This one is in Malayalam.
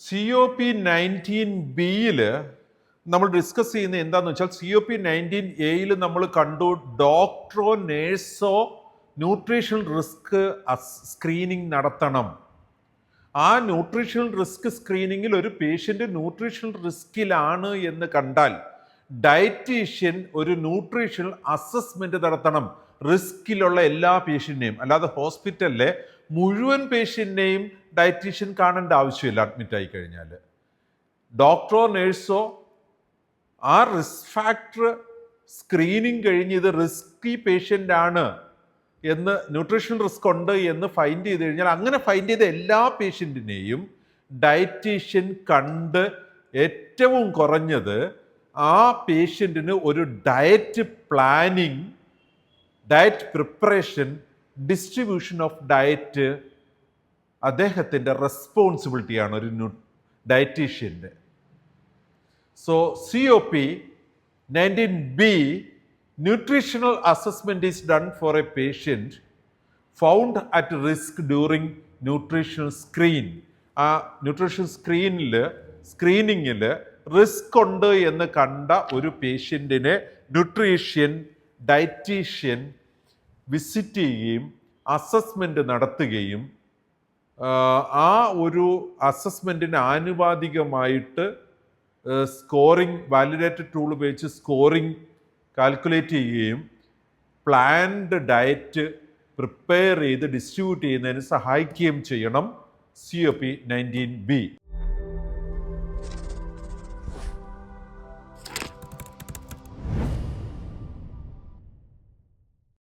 COP19B നമ്മൾ ഡിസ്കസ് ചെയ്യുന്ന എന്താണെന്ന് വെച്ചാൽ COP19A നമ്മൾ കണ്ടു ഡോക്ടറോ നേഴ്സോ ന്യൂട്രീഷണൽ റിസ്ക് സ്ക്രീനിങ് നടത്തണം. ആ ന്യൂട്രീഷണൽ റിസ്ക് സ്ക്രീനിങ്ങിൽ ഒരു പേഷ്യൻ്റ് ന്യൂട്രീഷണൽ റിസ്കിലാണ് എന്ന് കണ്ടാൽ ഡയറ്റീഷ്യൻ ഒരു ന്യൂട്രീഷണൽ അസസ്മെന്റ് നടത്തണം റിസ്കിലുള്ള എല്ലാ പേഷ്യൻ്റിനെയും. അല്ലാതെ ഹോസ്പിറ്റലിലെ മുഴുവൻ പേഷ്യൻ്റിനെയും ഡയറ്റീഷ്യൻ കാണേണ്ട ആവശ്യമില്ല. അഡ്മിറ്റ് ആയി കഴിഞ്ഞാൽ ഡോക്ടറോ നേഴ്സോ ആ റിസ്ക് ഫാക്ടർ സ്ക്രീനിങ് കഴിഞ്ഞ് ഇത് റിസ്കി പേഷ്യൻ്റ് ആണ് എന്ന് ന്യൂട്രീഷണൽ റിസ്ക് ഉണ്ട് എന്ന് ഫൈൻഡ് ചെയ്ത് കഴിഞ്ഞാൽ അങ്ങനെ ഫൈൻഡ് ചെയ്ത എല്ലാ പേഷ്യൻറ്റിനെയും ഡയറ്റീഷ്യൻ കണ്ട് ഏറ്റവും കുറഞ്ഞത് ആ പേഷ്യൻറ്റിന് ഒരു diet planning, diet preparation, distribution of diet അദ്ദേഹത്തിൻ്റെ റെസ്പോൺസിബിലിറ്റിയാണ് ഒരു ഡയറ്റീഷ്യൻ്റെ. So COP19B nutritional assessment is done for a patient found at risk during nutritional screen. ആ ന്യൂട്രീഷൻ സ്ക്രീനിങ്ങിൽ റിസ്ക് ഉണ്ട് എന്ന് കണ്ട ഒരു പേഷ്യൻറ്റിനെ ന്യൂട്രീഷ്യൻ ഡയറ്റീഷ്യൻ വിസിറ്റ് ചെയ്യുകയും അസസ്മെൻ്റ് നടത്തുകയും ആ ഒരു അസസ്മെൻറ്റിന് ആനുപാതികമായിട്ട് സ്കോറിംഗ് വാലിഡേറ്റഡ് ടൂൾ ഉപയോഗിച്ച് സ്കോറിംഗ് കാൽക്കുലേറ്റ് ചെയ്യുകയും പ്ലാൻഡ് ഡയറ്റ് പ്രിപ്പയർ ചെയ്ത് ഡിസ്ട്രിബ്യൂട്ട് ചെയ്യുന്നതിന് സഹായിക്കുകയും ചെയ്യണം COP19B.